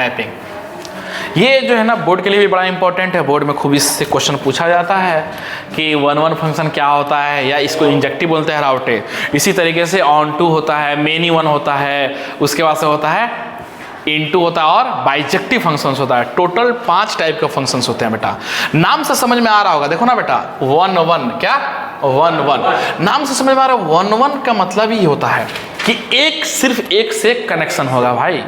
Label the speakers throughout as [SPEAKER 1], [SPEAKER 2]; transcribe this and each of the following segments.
[SPEAKER 1] Mapping. ये जो है ना बोर्ड के लिए भी बड़ा इंपॉर्टेंट है, बोर्ड में खूब इससे क्वेश्चन पूछा जाता है कि वन वन फंक्शन क्या होता है, या इसको इंजेक्टिव बोलते हैं राउटे। इसी तरीके से ऑन टू होता है, मेनी वन होता है, उसके बाद से होता है इनटू होता है और बाइजेक्टिव फंक्शंस होता है। टोटल 5 टाइप के फंक्शंस होते हैं बेटा। नाम से समझ में आ रहा होगा, देखो ना बेटा, वन वन क्या वन वन, नाम से समझ में आ रहा है। वन वन का मतलब ही होता है कि एक सिर्फ एक से कनेक्शन होगा भाई।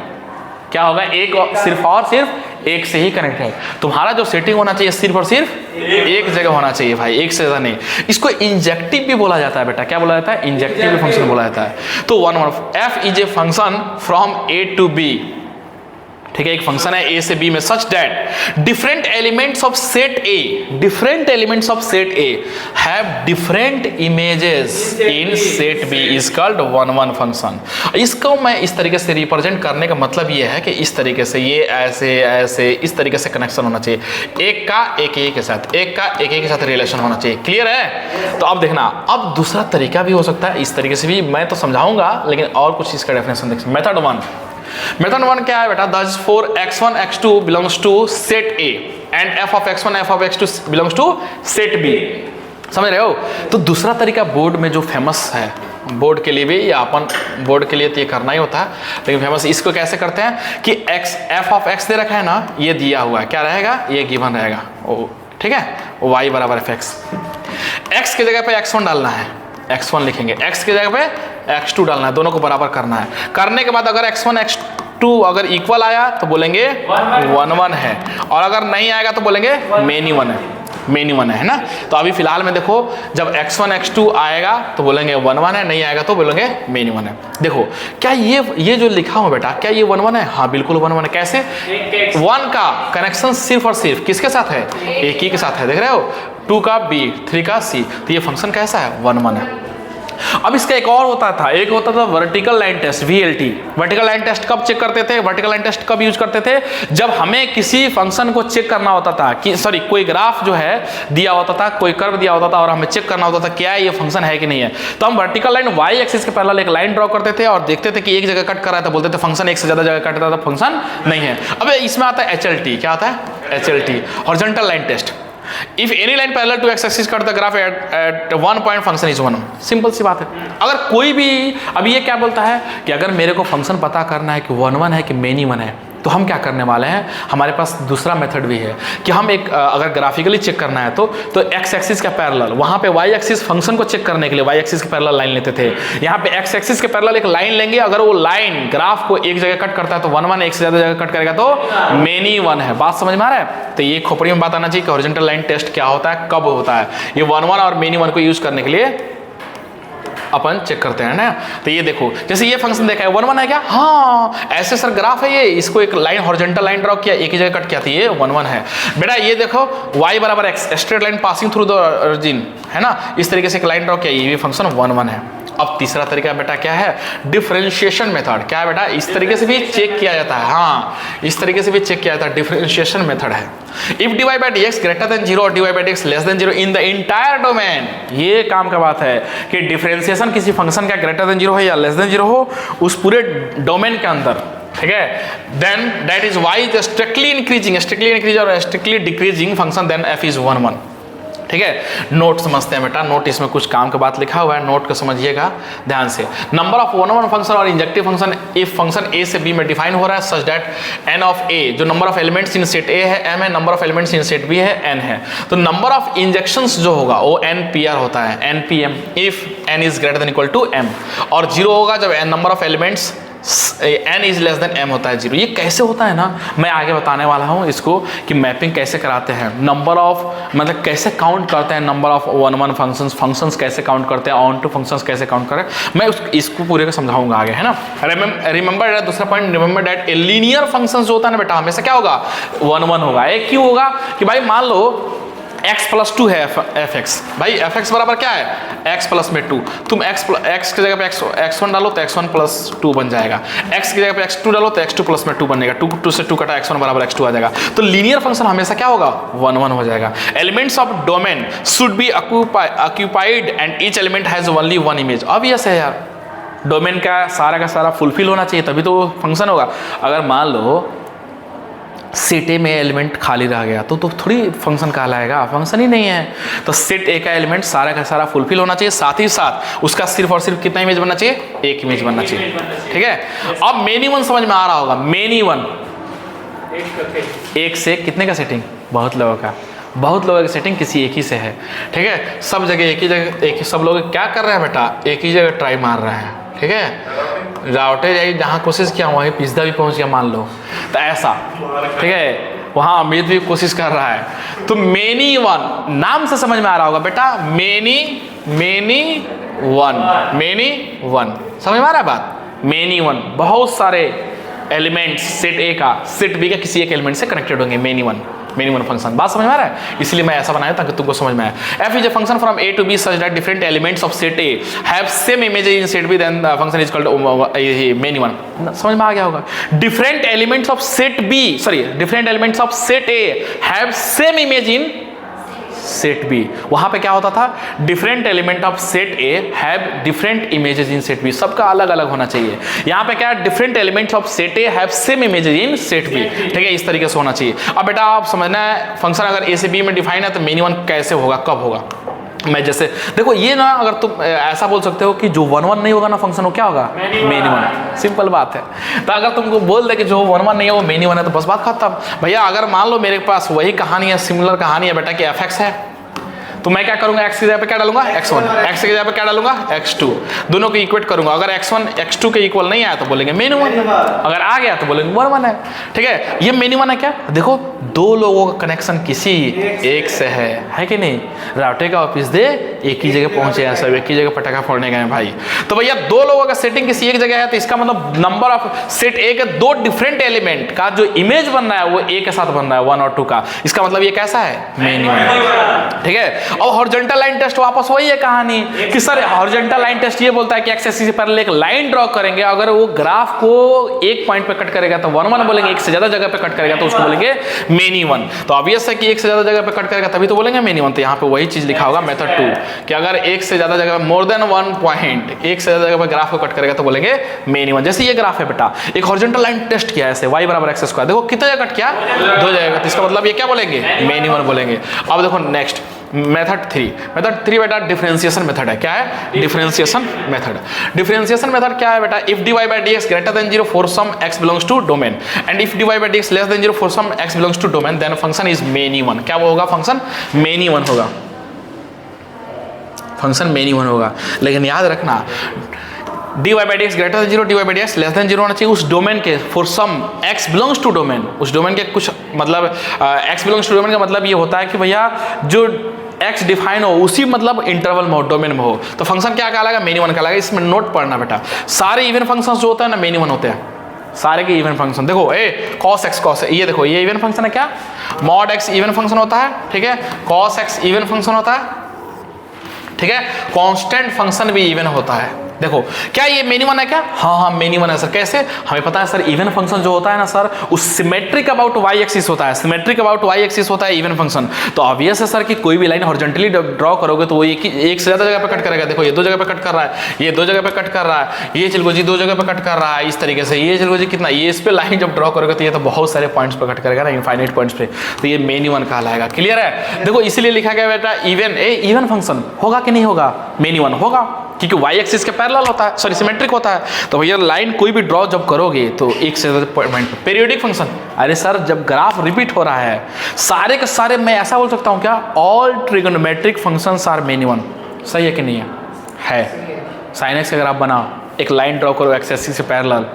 [SPEAKER 1] क्या होगा? एक सिर्फ और सिर्फ एक से ही कनेक्ट है। तुम्हारा जो सेटिंग होना चाहिए सिर्फ और सिर्फ एक जगह होना चाहिए भाई, एक से ज्यादा नहीं। इसको इंजेक्टिव भी बोला जाता है बेटा। क्या बोला जाता है? इंजेक्टिव फंक्शन बोला जाता है। तो one F is a function from A to B, ठीक है, एक फंक्शन है ए से बी में, such that different elements of set A, different elements of set A have different images in set B is called one one function. इसको मैं इस तरीके से रिप्रेजेंट करने का मतलब ये है कि इस तरीके से ये ऐसे ऐसे इस तरीके से कनेक्शन होना चाहिए, एक का एक के साथ, एक का एक के साथ रिलेशन होना चाहिए। क्लियर है? तो अब देखना, अब दूसरा तरीका भी हो सकता है, इस तरीके से भी मैं तो समझाऊंगा, लेकिन और कुछ इसका डेफिनेशन देख। मेथड वन, मेथड वन क्या है बेटा? Thus for x1 x2 belongs to set A and f of x1 f of x2 belongs to set B। समझ रहे हो? तो दूसरा तरीका बोर्ड में जो फेमस है, बोर्ड के लिए भी या अपन बोर्ड के लिए तो ये करना ही होता है, लेकिन फेमस इसको कैसे करते हैं कि x f of x दे रखा है ना, ये दिया हुआ है, क्या रहेगा? ये गिवन रहेगा, ठीक है, y बराबर fx। x की जगह पे x1 डालना है, x1 लिखेंगे, x की जगह पे x2 डालना है, दोनों को बराबर करना है। करने के बाद अगर x1 x2 अगर इक्वल आया तो बोलेंगे वन वन है, और अगर नहीं आएगा तो बोलेंगे मेनी वन है, मेनी वन है ना। तो अभी फिलहाल में देखो, जब x1 x2 आएगा तो बोलेंगे वन वन है, नहीं आएगा तो बोलेंगे मेनी वन है। देखो क्या ये जो लिखा हुआ बेटा, क्या ये वन वन है? हाँ बिल्कुल वन वन है। कैसे? वन का कनेक्शन सिर्फ और सिर्फ किसके साथ है? एक ही के साथ है, देख रहे हो, 2 का B 3 का C, तो ये फंक्शन कैसा है? वन वन है। अब इसका एक और होता था, एक होता था vertical line test, VLT। Vertical line test कब चेक करते थे? वर्टिकल लाइन टेस्ट कब यूज करते थे? जब हमें किसी फंक्शन को चेक करना होता था कि सॉरी कोई ग्राफ जो है दिया होता था, कोई कर्व दिया होता था, और हमें चेक करना होता था क्या ये फंक्शन है कि नहीं है। तो हम वर्टिकल लाइन y एक्सिस के पैरेलल एक लाइन ड्रॉ करते थे और देखते थे कि एक जगह कट कर रहा है तो बोलते थे फंक्शन, एक से ज्यादा जगह कट रहा था फंक्शन नहीं है। अब इसमें आता है HLT। क्या आता है? HLT, horizontal line test. If any line parallel to x axis cut the graph at one point function is one। Simple सी बात है। अगर कोई भी, अब ये क्या बोलता है कि अगर मेरे को फंक्शन पता करना है कि वन वन है कि मेनी वन है, तो हम क्या करने वाले हैं, हमारे पास दूसरा मेथड भी है कि हम एक अगर ग्राफिकली चेक करना है तो एक्स एक्सिस के पैरेलल, वहाँ पे वाई एक्सिस फंक्शन को चेक करने के लिए वाई एक्सिस के पैरेलल लाइन लेते थे। यहाँ पे एक्स एक्सिस के पैरेलल एक लाइन लेंगे, अगर वो लाइन ग्राफ को एक जगह कट करता है तो वन वन, एक से ज्यादा जगह कट करेगा तो मेनी वन है। बात समझ में आ रहा है? तो ये खोपड़ी में बात आना चाहिए कि हॉरिजॉन्टल लाइन टेस्ट क्या होता है, कब होता है। ये वन वन और मेनी वन को यूज करने के लिए अपन चेक करते हैं ना। तो ये देखो, जैसे ये फंक्शन देखा है, वन वन है क्या? हाँ, ऐसे सर ग्राफ है ये, इसको एक लाइन हॉरिजॉन्टल लाइन ड्रॉ किया, एक ही जगह कट किया, तो ये वन वन है। बेटा ये देखो, y बराबर x, straight line passing through the origin, है ना, इस तरीके से एक लाइन ड्रॉ किया, ये भी फंक्शन वन वन है। अब तीसरा तरीका बेटा क्या है? Differentiation method. क्या है बेटा? इस तरीके से भी चेक किया जाता है, हाँ इस तरीके से भी चेक किया जाता है, डिफरेंशिएशन मेथड है। If dy by dx greater than 0 और dy by dx less than 0 in the entire domain, ये काम का बात है कि डिफरेंशिएशन किसी फंक्शन का ग्रेटर देन 0 है या लेस देन 0 हो उस पूरे डोमेन के अंदर, ठीक है, then that is y is strictly increasing और strictly decreasing function, then f is one one. ठीक है, नोट समझते हैं बेटा, नोट इसमें कुछ काम का बात लिखा हुआ है, नोट को समझिएगा ध्यान से। Number of one one function और injective function if function A से बी में डिफाइन हो रहा है such that N of A, जो number of elements in set A है m है, number of elements in set B है n है, तो नंबर ऑफ इंजेक्शंस जो होगा वो npr होता है, npm if n is greater than equal to m, और 0 होगा जब number of elements n is less than m होता है 0। ये कैसे होता है ना, मैं आगे बताने वाला हूँ इसको कि मैपिंग कैसे कराते हैं, नंबर ऑफ मतलब कैसे काउंट करते हैं, number of one one functions कैसे काउंट करते हैं, ऑन टू फंक्शंस कैसे काउंट करें, मैं इसको पूरे का समझाऊंगा आगे, है ना। रिमेंबर दूसरा point, remember that a linear functions जो होता है ना बेटा, हमेशा क्या होगा, वन वन होगा। एक क्यों होगा कि भाई मान लो x प्लस 2 है एफ एक्स, भाई एफ एक्स बराबर क्या है, x प्लस में 2, तुम x की जगह पे x1 डालो तो x1 प्लस 2 बन जाएगा, x की जगह पे x2 डालो तो x2 प्लस में 2 बनेगा, 2 से 2 कटा x1 बराबर x2 आ जाएगा। तो लीनियर फंक्शन हमेशा क्या होगा, वन वन हो जाएगा। Elements of domain should be occupied and each element has only one image. Obvious है यार, डोमेन का सारा फुलफिल होना चाहिए तभी तो फंक्शन होगा। अगर मान लो सेट ए में एलिमेंट खाली रह गया तो थोड़ी फंक्शन कहलाएगा, फंक्शन ही नहीं है। तो सेट ए का एलिमेंट सारा का सारा फुलफिल होना चाहिए, साथ ही साथ उसका सिर्फ और सिर्फ कितना इमेज बनना चाहिए, एक इमेज बनना चाहिए। ठीक है, अब मेनी वन समझ में आ रहा होगा। मेनी वन एक से कितने का सेटिंग, बहुत लोगों का, बहुत लोगों की सेटिंग किसी एक ही से है। ठीक है, सब जगह एक ही जगह, एक ही सब लोग क्या कर रहे हैं बेटा, एक ही जगह ट्राई मार रहे हैं। ठीक है, राउटे जाइए जहाँ कोशिश किया वहीं पिज्जा भी पहुँच गया मान लो, तो ऐसा। ठीक है, वहाँ अमित भी कोशिश कर रहा है। तो मेनी वन नाम से समझ में आ रहा होगा बेटा, मेनी वन, मेनी वन, समझ में आ रहा है बात। मेनी वन बहुत सारे एलिमेंट्स सेट ए का सेट बी का किसी एक एलिमेंट से कनेक्टेड होंगे, मेनी वन फंक्शन। बात समझ में आ रहा है, इसलिए मैं ऐसा बनाया ताकि तुमको समझ में आए। F is a function from A to B such that different elements of set A have same image in set B, then function is called many one. समझ में आ गया होगा। Different elements of set B, sorry different elements of set A have same image in set B. वहां पे क्या होता था, different element of set A have different images in set B, सबका अलग अलग होना चाहिए। यहाँ पे क्या है, different elements of set A have same images in set B. ठीक है, इस तरीके से होना चाहिए। अब बेटा आप समझना है, फंक्शन अगर ए से बी में डिफाइन है तो मेनी वन कैसे होगा, कब होगा। मैं जैसे देखो ये ना, अगर तुम ऐसा बोल सकते हो कि जो 1 1 नहीं होगा ना फंक्शन, वो क्या होगा, मेनी वन। सिंपल बात है। तो अगर तुमको बोल दे कि जो 1 1 नहीं है वो मेनी वन है, तो बस बात खत्म। भैया अगर मान लो मेरे पास वही कहानी है, सिमिलर कहानी है बेटा कि एफ एक्स है, तो मैं क्या करूंगा, x की जगह पे क्या डालूंगा, x1, x की जगह पे क्या डालूंगा, x2, दोनों को इक्वेट करूंगा। अगर x1 x2 के इक्वल नहीं आया तो बोलेंगे मेनी वन, अगर आ गया तो बोलेंगे 1 1 है। ठीक है, ये मेनी वन है। क्या देखो, दो लोगों का कनेक्शन किसी एक से है कि नहीं। राउटे का ऑफिस दे एक ही जगह पहुंचे हैं, सब एक ही जगह पटाखा फोड़ने गए भाई। तो भैया दो लोगों का सेटिंग किसी एक जगह है, तो इसका मतलब नंबर ऑफ सेट ए के दो डिफरेंट एलिमेंट का जो इमेज बन रहा है वो ए के साथ बन रहा है, 1 और 2 का। इसका मतलब ये कैसा है, मेनी वन। ठीक है, और हॉरिजॉन्टल लाइन टेस्ट वापस वही है कहानी कि सर हॉरिजॉन्टल लाइन टेस्ट ये बोलता है कि एक्स एक्सिस से पैरेलल एक लाइन ड्रॉ करेंगे, अगर वो ग्राफ को एक पॉइंट पे कट करेगा तो 1 1 बोलेंगे, एक से ज्यादा जगह पे कट करेगा तो उसको बोलेंगे मेनी वन। तो ऑब्वियस है कि एक से ज्यादा जगह पे कट करेगा तभी तो बोलेंगे मेनी वन। तो यहाँ पे वही चीज लिखा होगा मेथड 2 कि अगर एक से ज्यादा जगह मोर देन 1 पॉइंट, एक से ज्यादा जगह पे ग्राफ को कट करेगा तो बोलेंगे मेनी वन। जैसे ये ग्राफ है बेटा, एक हॉरिजॉन्टल लाइन टेस्ट किया है ऐसे y बराबर x स्क्वायर, देखो कितने जगह कट किया, 2 जगह, तो इसका मतलब ये क्या बोलेंगे, मेनी वन बोलेंगे। अब देखो नेक्स्ट मेथड 3 बेटा डिफरेंशिएशन मेथड है। क्या है, डिफरेंशिएशन मेथड। डिफरेंशिएशन मेथड क्या है बेटा, if dy by dx greater than 0 for some x belongs to domain and if dy by dx less than 0 for some x belongs to domain then function is many one। क्या वो होगा, function many one होगा, function many one होगा। लेकिन याद रखना dy by dx greater than 0, dy by dx less than 0 होना चाहिए उस डोमेन के, for some x belongs to domain, उस डोमेन के कुछ मतलब x belongs to domain का मतलब ये होता है कि भैया जो x डिफाइन हो उसी मतलब इंटरवल में हो, डोमेन में हो, तो फंक्शन क्या कहलाएगा, मेनी वन कहलाएगा। इसमें नोट पढ़ना बेटा, सारे इवन फंक्शंस जो होते हैं ना मेनी वन होते हैं, सारे के इवन फंक्शन। देखो cos x cos, ये देखो ये इवन फंक्शन है क्या, mod x इवन फंक्शन होता है। ठीक है, cos x इवन फंक्शन होता है। ठीक है, कांस्टेंट फंक्शन भी इवन होता है। देखो क्या ये मेनी वन है क्या, हाँ मेनी वन है सर। कैसे, हमें पता है सर इवन फंक्शन जो होता है ना सर, उस सिमेट्रिक अबाउट वाई एक्सिस होता है, सिमेट्रिक अबाउट वाई एक्सिस होता है इवन फंक्शन। तो ऑब्वियस है सर कि कोई भी लाइन हॉरिजॉन्टली ड्रॉ करोगे तो वो एक से ज्यादा जगह पे कट करेगा। देखो ये 2 जगह पे कट कर रहा है, ये 2 जगह पे कट कर रहा है, ये चिलगोजी 2 जगह पे कट कर रहा है, इस तरीके से ये चिलगोजी कितना, ये इस पे लाइन जब ड्रॉ करोगे तो ये तो बहुत सारे पॉइंट्स पे कट करेगा ना, इनफाइनाइट पॉइंट्स पे, तो ये मेनी वन कहलाएगा। क्लियर है, देखो इसीलिए लिखा गया बेटा इवन फंक्शन होगा कि नहीं होगा, मेनी वन होगा, क्योंकि वाई एक्सिस के पैरेलल होता है, सॉरी सिमेट्रिक होता है। तो भैया लाइन कोई भी ड्रॉ जब करोगे तो एक से ज्यादा पॉइंट पे। पीरियोडिक फंक्शन, अरे सर जब ग्राफ रिपीट हो रहा है सारे के सारे, मैं ऐसा बोल सकता हूँ क्या, all trigonometric functions are many one. सही है कि नहीं है? साइन एक्स का ग्राफ बनाओ, एक लाइन ड्रॉ करो एक्स एक्सिस से पैरेलल,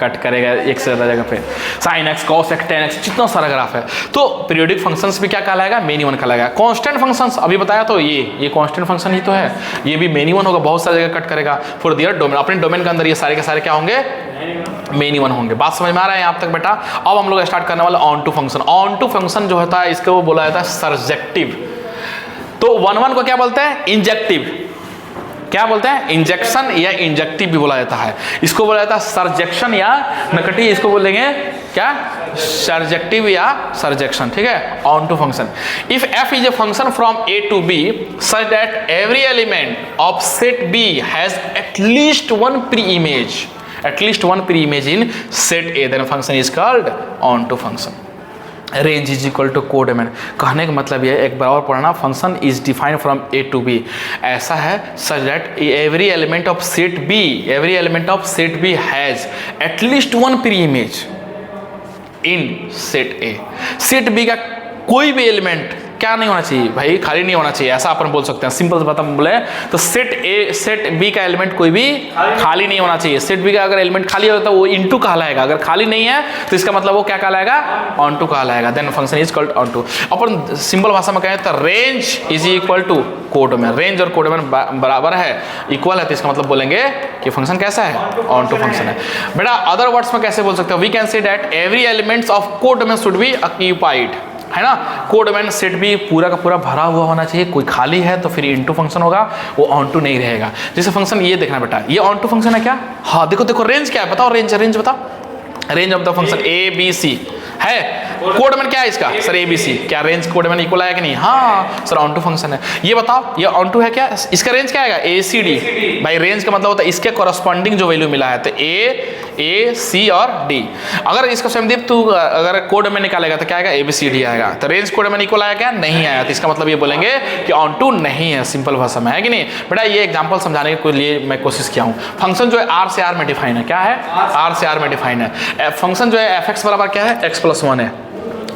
[SPEAKER 1] कट करेगा एक से ज़्यादा जगह पे, sine x cos x ten x, जितना सारा ग्राफ है। तो पीरियोडिक फंक्शंस भी क्या कहलाएगा, मेनी वन कहलाएगा। कांस्टेंट फंक्शंस अभी बताया तो ये कांस्टेंट फंक्शन ही तो है, ये भी मेनी वन होगा, बहुत सारी जगह कट करेगा फॉर दियर डोमेन, अपने डोमेन के अंदर ये सारे के सारे क्या होंगे, मेनी वन होंगे। बात समझ में आ रहा है यहाँ तक बेटा? अब हम लोग स्टार्ट करने वाले onto function. Onto function जो होता है इसको वो बोला जाता है सर्जेक्टिव। तो 1 1 को क्या बोलते हैं, इंजेक्टिव। क्या बोलते हैं, इंजेक्शन या इंजेक्टिव भी बोला जाता है। इसको बोला जाता है सर्जेक्शन या नकटी, इसको बोलेंगे क्या, सर्जेक्टिव या सर्जेक्शन। ठीक है, onto function. If F is a function from A to B such that every element of set B has at least one pre image in set A, then function is called on to function. Range is equal to codomain. कहने का मतलब ये एक बराबर पढ़ना, function is defined from A to B. ऐसा है such that every element of set B has at least one pre image in set A. Set B का कोई भी एलिमेंट क्या नहीं होना चाहिए भाई, खाली नहीं होना चाहिए, ऐसा अपन बोल सकते हैं। सिंपल से बात हम बोले तो सेट बी का एलिमेंट कोई भी खाली नहीं होना चाहिए। सेट बी का अगर एलिमेंट खाली होता है वो इनटू कहलाएगा, अगर खाली नहीं है तो इसका मतलब वो क्या कहलाएगा, ऑनटू कहलाएगा। Then function is called onto. अपन सिंपल भाषा में कहें तो range is equal to codomain. Range और कोडोमेन बराबर है, इक्वल है, तो इसका मतलब बोलेंगे कि फंक्शन कैसा है, ऑनटू फंक्शन है। बेटा अदर वर्ड्स में कैसे बोल सकते हो, we can say that every elements of codomain should be occupied, है ना। कोडोमेन सेट भी पूरा का पूरा भरा हुआ होना चाहिए, कोई खाली है तो फिर इनटू फंक्शन होगा, वो ऑन टू नहीं रहेगा। जैसे फंक्शन ये देखना बेटा, ये ऑन टू फंक्शन है क्या, हाँ देखो देखो रेंज क्या है बताओ, रेंज बताओ। Range of the function A B C है, कोडोमेन क्या है इसका सर, ए बी सी। क्या रेंज कोडोमेन इक्वल है कि नहीं, हाँ सर ऑन टू फंक्शन है। ये बताओ ये ऑन टू है क्या, इसका रेंज क्या आएगा, ए सी डी। भाई रेंज का मतलब होता है इसके कॉरस्पॉन्डिंग जो वैल्यू मिला है, तो ए सी और डी। अगर इसका स्वयंदीप तू अगर कोड में निकालेगा तो क्या आएगा, ए बी सी डी आएगा। तो रेंज कोड में इक्वल आया क्या, नहीं आया, तो इसका मतलब ये बोलेंगे कि ऑन टू नहीं है, सिंपल भाषा में, है कि नहीं। बेटा ये एग्जांपल समझाने के लिए मैं कोशिश किया हूँ। फंक्शन जो है आर से आर में डिफाइन है, क्या है, आर से आर में डिफाइन है। फंक्शन जो है एफ एक्स बराबर क्या है, एक्स प्लस वन है।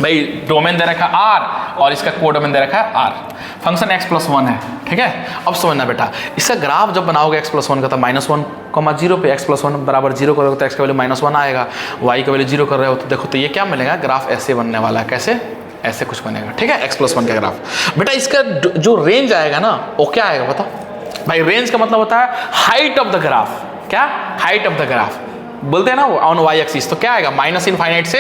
[SPEAKER 1] भाई डोमेन दे रखा है आर और इसका कोडोमेन दे रखा है R, function X plus one है, ठीक है। अब समझना बेटा, इसका ग्राफ जब बनाओगे एक्स प्लस वन का तो -1,0 पे एक्स प्लस वन बराबर 0 करोगे तो एक्स का वैल्यू -1 आएगा, वाई का वैल्यू 0 कर रहे हो तो देखो तो ये क्या मिलेगा, ग्राफ ऐसे बनने वाला है, कैसे, ऐसे कुछ बनेगा, ठीक है, एक्स प्लस वन का ग्राफ। बेटा इसका जो रेंज आएगा ना वो क्या आएगा बताओ। भाई रेंज का मतलब होता है हाइट ऑफ द ग्राफ, क्या, हाइट ऑफ द ग्राफ बोलते हैं ना ऑन वाई एक्सिस, तो क्या आएगा, -इनफाइनाइट से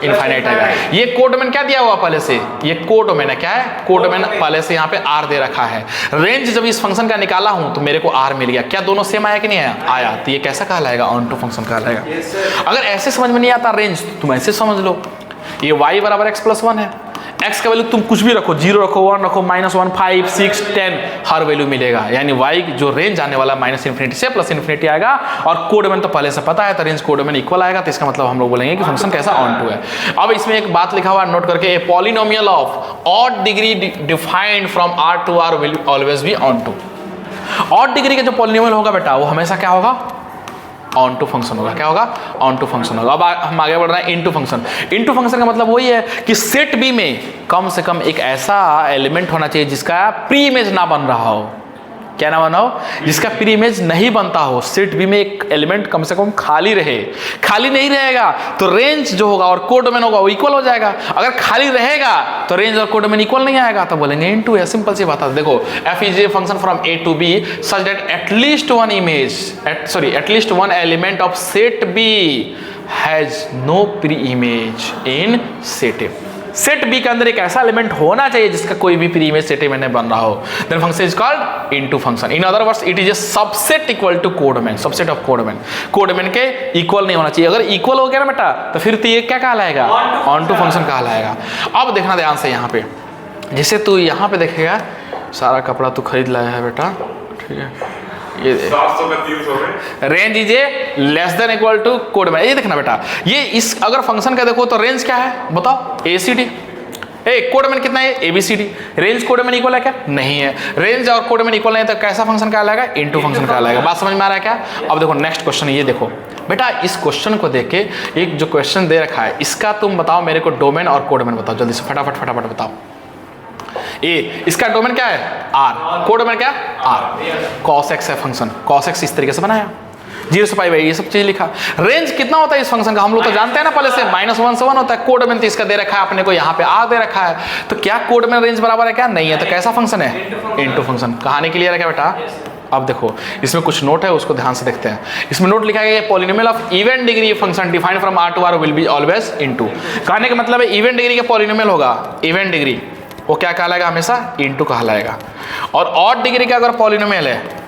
[SPEAKER 1] इनफाइनाइट आएगा। ये कोडोमेन क्या दिया हुआ पहले से, ये कोडोमेन है, क्या है, कोडोमेन पहले से यहाँ पे आर दे रखा है। रेंज जब इस फंक्शन का निकाला हूं तो मेरे को आर मिल गया, क्या दोनों सेम आया कि नहीं आया, आया, तो ये कैसा कहलाएगा, ऑन टू फंक्शन कहलाएगा। अगर ऐसे समझ में नहीं आता रेंज तो तुम ऐसे समझ लो, ये y बराबर एक्स प्लस वन है, x का वैल्यू तुम कुछ भी रखो, 0 रखो, 1 रखो, -1, 5, 6, 10 हर वैल्यू मिलेगा, यानी y जो रेंज आने वाला -इन्फिनिटी से +इन्फिनिटी आएगा। और कोडोमेन तो पहले से पता है तो रेंज कोडोमेन इक्वल आएगा, तो इसका मतलब हम लोग बोलेंगे कि फंक्शन कैसा ऑन टू है। अब इसमें एक बात लिखा हुआ है नोट करके, a polynomial of odd degree defined from R to R will always be onto. Odd degree का जो पॉलिनोमियल होगा बेटा वो हमेशा क्या होगा, ऑन टू फंक्शन होगा, क्या होगा, ऑन टू फंक्शन होगा। अब हम आगे बढ़ रहे हैं इनटू फंक्शन। इनटू फंक्शन का मतलब वही है कि सेट बी में कम से कम एक ऐसा एलिमेंट होना चाहिए जिसका प्री इमेज ना बन रहा हो, क्या ना बना हो, जिसका प्री इमेज नहीं बनता हो। सेट बी में एक एलिमेंट कम से कम खाली रहे, खाली नहीं रहेगा तो रेंज जो होगा और कोडोमेन होगा वो इक्वल हो जाएगा। अगर खाली रहेगा तो रेंज और कोडोमेन इक्वल नहीं आएगा, तो बोलेंगे इनटू है, सिंपल सी बात है। देखो F is a function from A to B such that at least one element of set B has no pre image in set A. Set B के अंदर एक ऐसा एलिमेंट होना चाहिए जिसका कोई भी प्री इमेज सेट ए में नहीं बन रहा हो, then function is called into function. In other words it is a subset equal to codomain, subset of codomain. Codomain के इक्वल नहीं होना चाहिए, अगर इक्वल हो गया ना बेटा तो फिर तो ये क्या कहलाएगा, ऑन टू फंक्शन कहलाएगा। अब देखना ध्यान से यहाँ पे, जैसे तू यहाँ पे देखेगा सारा कपड़ा तू खरीद लाया है बेटा, ठीक है, ये range is a less than equal to codomain. ये देखना बेटा, ये इस अगर फंक्शन का देखो तो रेंज क्या है बताओ, ए सी डी। कोडोमेन कितना है, A B C D. Range codomain equal है क्या, नहीं है। रेंज और कोडोमेन इक्वल नहीं है तो कैसा फंक्शन कहलाएगा, इनटू फंक्शन कहलाएगा। बात समझ में आ रहा है क्या। अब देखो नेक्स्ट क्वेश्चन, ये देखो बेटा, इस क्वेश्चन को देख के एक जो क्वेश्चन दे रखा है इसका तुम बताओ मेरे को डोमेन और कोडोमेन बताओ जल्दी से, फटाफट बताओ। ए इसका डोमेन क्या है, आर, कोडोमेन क्या, आर। कॉस एक्स है फंक्शन, कॉस एक्स इस तरीके से बनाया, 0 से पाई बाई ये सब चीज लिखा। रेंज कितना होता है इस फंक्शन का हम लोग तो जानते हैं ना पहले से, -1 से 1 होता है। कोडोमेन तो इसका दे रखा है अपने को, यहाँ पे आर दे रखा है, तो क्या कोडोमेन रेंज बराबर है क्या, नहीं है, तो कैसा फंक्शन है, इनटू फंक्शन। कहानी क्लियर है क्या बेटा। अब देखो इसमें कुछ नोट है, उसको ध्यान से देखते हैं। इसमें नोट लिखा है polynomial of even degree function defined from R to R will be always into. कहने का मतलब है इवन डिग्री का पॉलिनोमियल होगा, इवन डिग्री वो क्या कहलाएगा, हमेशा इनटू कहलाएगा। और ऑड डिग्री का अगर पॉलिनोमियल है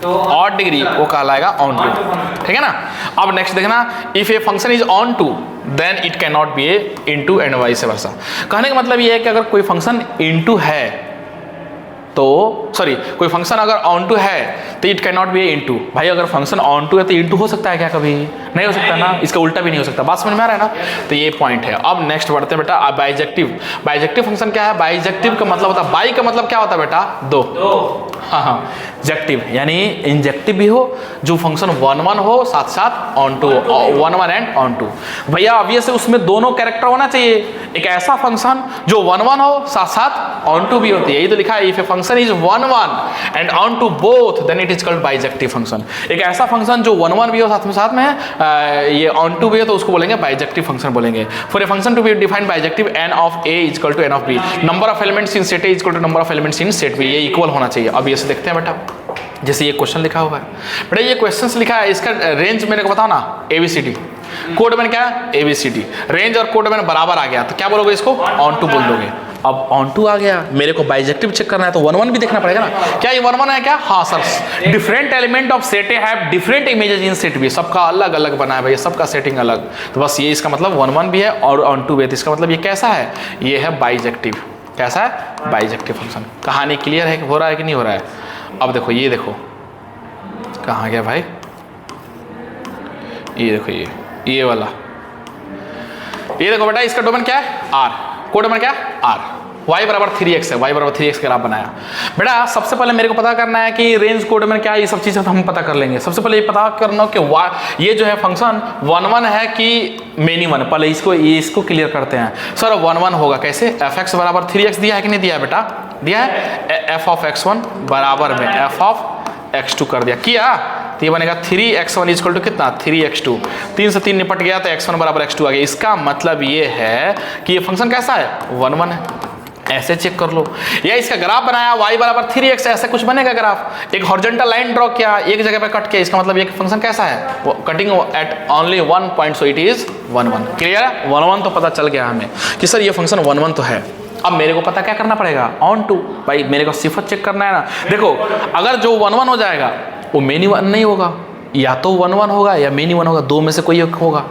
[SPEAKER 1] तो ऑड डिग्री वो कहलाएगा ऑन टू, ठीक है ना। अब नेक्स्ट देखना, if a function is onto then it can not be a into and vice versa. कहने का मतलब ये है कि अगर कोई फंक्शन इनटू है तो सॉरी, कोई फंक्शन अगर ऑन टू है तो it can not B into. भाई अगर फंक्शन ऑन टू है तो इनटू हो सकता है क्या? कभी नहीं हो सकता ना, इसका उल्टा भी नहीं हो सकता। बात समझ में आ रहा है ना? तो ये पॉइंट है। अब नेक्स्ट बढ़ते हैं बेटा, बाइजेक्टिव। बाइजेक्टिव फंक्शन क्या है? बाइजेक्टिव का मतलब होता है, बाई का मतलब क्या होता है बेटा? दो। हाँ, जेक्टिव यानी इंजेक्टिव भी हो, जो फंक्शन वन वन हो साथ साथ onto, one one and onto. भैया ऑब्वियसली उसमें दोनों कैरेक्टर होना चाहिए। एक ऐसा फंक्शन जो वन वन हो साथ साथ ऑन टू भी होती है, यही तो लिखा है, if a function is one one and onto both then it is called bijective function. एक ऐसा फंक्शन जो वन वन भी हो साथ में ये ऑन टू भी हो तो उसको बोलेंगे बाइजेक्टिव फंक्शन बोलेंगे। For a function to be defined bijective, N of A is equal to N of B, number of elements in set A is equal to number of elements in set B, ये equal होना चाहिए। अब ये से देखते हैं बेटा, जैसे ये क्वेश्चन लिखा हुआ है बेटा, ये क्वेश्चन लिखा है, इसका रेंज मेरे को बताओ ना, ABCD। कोड में क्या है? ABCD। रेंज और कोड में बराबर आ गया तो क्या बोलोगे? इसको ऑन टू बोल दोगे। अब ऑन टू आ गया, मेरे को बाइजेक्टिव चेक करना है तो वन वन भी देखना पड़ेगा ना। क्या ये वन वन है क्या? हाँ sir. Different element of set A have different images in set B, सबका अलग अलग बना है भैया, सबका सेटिंग अलग। तो बस ये इसका मतलब वन वन भी है और ऑन टू भी है, तो इसका मतलब ये कैसा है? ये है बाइजेक्टिव। कैसा है? Bijective function. कहानी क्लियर है? हो रहा है कि नहीं हो रहा है? अब देखो, ये देखो कहाँ गया भाई, ये देखो, ये वाला, ये देखो बेटा, इसका डोमेन क्या है? R। कोड डोमेन क्या है? R। y बराबर 3x है, y बराबर 3x का ग्राफ बनाया। बेटा सबसे पहले मेरे को पता करना है कि रेंज कोड में क्या है, ये सब चीज़ें हम पता कर लेंगे। सबसे पहले ये पता करना कि ये जो है फंक्शन वन वन है कि मेनी वन। पहले इसको क्लियर करते हैं। सर वन वन होगा कैसे? fx बराबर 3x दिया है कि नहीं दिया है बेटा? दिया है। f ऑफ x1 बराबर में f ऑफ x2 कर दिया, किया तो ये बनेगा 3x1 इक्वल टू कितना? 3x2। 3 से 3 निपट गया तो x1 बराबर x2 आ गया। इसका मतलब ये है कि ये फंक्शन कैसा है? वन वन है। ऐसे चेक कर लो। या इसका ग्राफ बनाया y बराबर 3x, ऐसा कुछ बनेगा ग्राफ। एक हॉरिजॉन्टल लाइन ड्रॉ किया, एक जगह पे कट किया, इसका मतलब ये फंक्शन कैसा है? Cutting at only one point, so it is one one. Clear है? वन वन तो पता चल गया हमें कि सर ये फंक्शन वन वन तो है। अब मेरे को पता क्या करना पड़ेगा? Onto. भाई मेरे को सिफत चेक करना है ना। देखो अगर जो वन वन हो जाएगा वो मेनी वन नहीं होगा, या तो वन वन होगा या मेनी वन होगा, दो में से कोई एक होगा।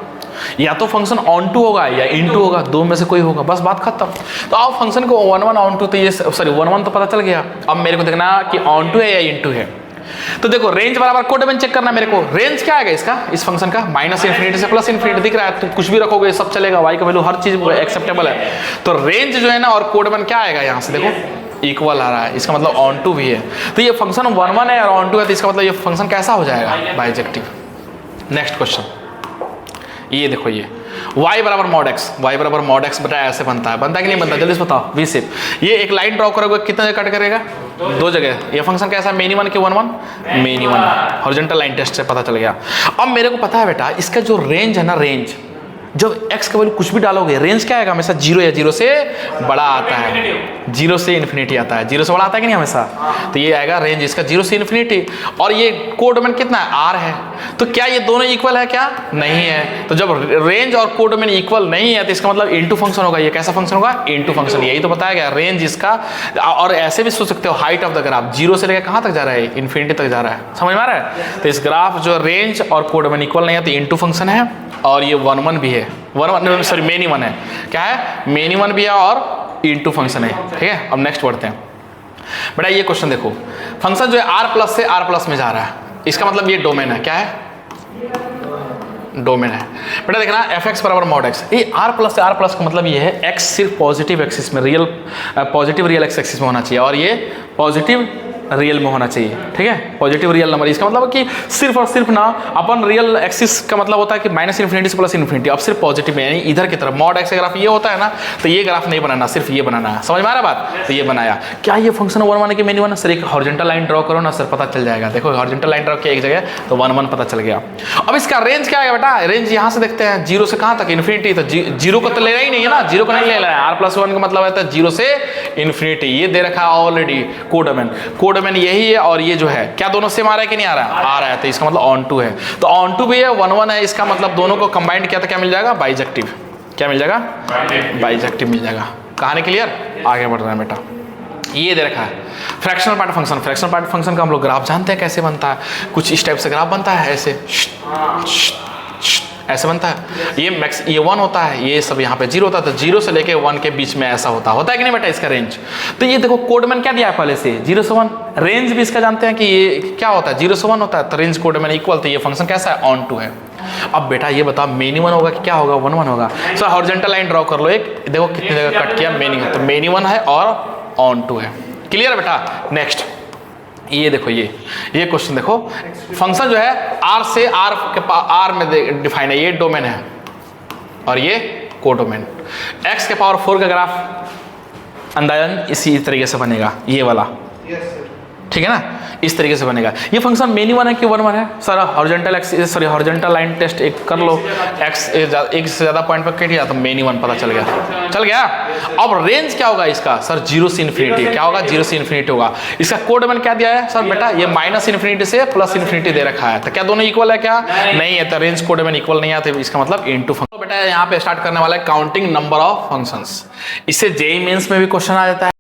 [SPEAKER 1] या तो फंक्शन ऑन टू होगा या इन टू होगा, दो में से कोई होगा, बस बात खत्म। तो आप फंक्शन को वन वन ऑन टू, तो ये सॉरी वन वन तो पता चल गया। अब मेरे को देखना कि ऑन टू है या इन टू है। तो देखो रेंज बराबर कोड में चेक करना है मेरे को। रेंज क्या आएगा इसका, इस फंक्शन का? माइनस इन्फिनिटी से प्लस इन्फिनिटी दिख रहा है, तो कुछ भी रखोगे सब चलेगा, y का वैल्यू हर चीज एक्सेप्टेबल है। तो रेंज जो है ना और कोड में क्या आएगा? यहाँ से देखो इक्वल आ रहा है, इसका मतलब ऑन टू भी है। तो ये फंक्शन वन वन है और ऑन टू है, तो इसका मतलब ये फंक्शन कैसा हो जाएगा? बाइजेक्टिव। नेक्स्ट क्वेश्चन, ये देखो, ये y बराबर मॉड एक्स, y बराबर मॉड एक्स बेटा ऐसे बनता है कि नहीं बनता? जल्दी से बताओ। वी शेप, ये एक लाइन ड्रॉ करोगे कितना जगह कट करेगा? दो जगह। ये फंक्शन कैसा है? मेनी वन के one one? Many one. Horizontal line test से पता चल गया। अब मेरे को पता है बेटा इसका जो रेंज है ना, रेंज जब x का वैल्यू कुछ भी डालोगे, रेंज क्या आएगा? हमेशा जीरो या जीरो से बड़ा आता है, जीरो से इन्फिनिटी आता है, जीरो से बड़ा आता है कि नहीं हमेशा? तो ये आएगा रेंज इसका जीरो से इन्फिनिटी। और ये कोड में कितना है? R है। तो क्या ये दोनों इक्वल है क्या? नहीं है। तो जब रेंज और कोड में इक्वल नहीं है तो इसका मतलब इनटू फंक्शन होगा। ये कैसा फंक्शन होगा? Into function. यही तो बताया गया रेंज इसका। और ऐसे भी सोच सकते हो, height of the graph zero से लेकर कहाँ तक जा रहा है? इन्फिनिटी तक जा रहा है। समझ में आ रहा है? तो इस ग्राफ जो रेंज और कोड में इक्वल नहीं है तो इनटू फंक्शन है, और ये वन वन भी है, one one sorry many one है। क्या है? मेनी वन भी है और इनटू फंक्शन है। ठीक है, अब नेक्स्ट बढ़ते हैं बेटा। ये क्वेश्चन देखो, फंक्शन जो है r प्लस से r प्लस में जा रहा है, इसका मतलब ये डोमेन है। क्या है? डोमेन है बेटा। देखना fx बराबर मॉड एक्स, ये r प्लस से r प्लस का मतलब ये है x सिर्फ पॉजिटिव एक्सिस में, पॉजिटिव रियल एक्स एक्सिस में होना चाहिए, और ये पॉजिटिव रियल में होना चाहिए। ठीक है, पॉजिटिव रियल नंबर। इसका मतलब कि सिर्फ और सिर्फ ना अपन रियल एक्सिस का मतलब होता है कि माइनस इन्फिनिटी से प्लस इन्फिनिटी, अब सिर्फ पॉजिटिव में, यानी इधर की तरफ। मॉड एक्स का ग्राफ ये होता है ना, तो ये ग्राफ नहीं बनाना, सिर्फ ये बनाना है। समझ में आ रहा बात? तो ये बनाया। क्या ये फंक्शन वन वन की मेनी वन? सर एक हॉरिजॉन्टल लाइन ड्रॉ करो ना सर, पता चल जाएगा। देखो हॉरिजॉन्टल लाइन ड्रॉ किया एक जगह तो वन वन पता चल गया। अब इसका रेंज क्या है बेटा? रेंज यहाँ से देखते हैं, जीरो से कहाँ तक? इन्फिनिटी। तो जीरो को तो लेना ही नहीं है ना, जीरो को नहीं ले रहा है। आर प्लस वन का मतलब है जीरो से इन्फिनिटी, ये दे रखा है ऑलरेडी कोडोमेन। कोडोमेन यही है, और ये जो है क्या दोनों सेम आ रहा है कि नहीं आ रहा है? आ रहा है, तो इसका मतलब ऑन टू है। तो ऑन टू भी है, वन वन है, इसका मतलब दोनों को कंबाइंड किया तो क्या मिल जाएगा? बाइजेक्टिव। क्या मिल जाएगा? बाइजेक्टिव मिल जाएगा। कहानी क्लियर? आगे बढ़ रहा है बेटा। ये दे रखा है fractional part function. Fractional part function का हम लोग ग्राफ जानते हैं कैसे बनता है, कुछ इस टाइप से ग्राफ बनता है, ऐसे ऐसे बनता है। ये मैक्स ये 1 होता है, ये सब यहाँ पे 0 होता है, तो 0 से लेके 1 के बीच में ऐसा होता है कि नहीं बेटा इसका रेंज। तो ये देखो कोडमैन क्या दिया है पहले से 0 से 1, रेंज भी इसका जानते हैं कि ये क्या होता है 0 से 1 होता है, तो रेंज कोडमैन इक्वल, तो ये फंक्शन कैसा है ऑन टू है। अब बेटा ये बताओ मेनी 1 होगा कि क्या होगा 1 1 होगा। सर हॉरिजॉन्टल लाइन ड्रॉ कर लो एक, देखो कितनी जगह कट किया मेनी, तो मेनी 1 है और ऑन टू है। क्लियर बेटा। नेक्स्ट ये देखो ये क्वेश्चन देखो, फंक्शन जो है आर से आर में डिफाइन है, ये डोमेन है और ये कोडोमेन। x के पावर 4 का ग्राफ अंदाजन इसी तरीके से बनेगा, ये वाला, ठीक है ना, इस तरीके से बनेगा। ये फंक्शन मेनी 1 है कि 1 1 है। सर हॉरिजॉन्टल लाइन टेस्ट एक कर लो, x एक से ज़्यादा पॉइंट पर कट गया तो मेनी 1 पता चल गया। अब रेंज क्या होगा इसका सर 0 से इन्फिनिटी, क्या होगा 0 से इन्फिनिटी होगा। इसका कोड मैंने क्या दिया है सर बेटा, ये माइनस इन्फिनिटी से प्लस इन्फिनिटी दे रखा है, तो क्या दोनों इक्वल है क्या, नहीं है, तो रेंज कोड में इक्वल नहीं आता, इसका मतलब इनटू फंक्शन। बेटा यहाँ पे स्टार्ट करने वाला है काउंटिंग नंबर ऑफ फंक्शंस, इससे जेईई मेंस में भी क्वेश्चन आ जाता है।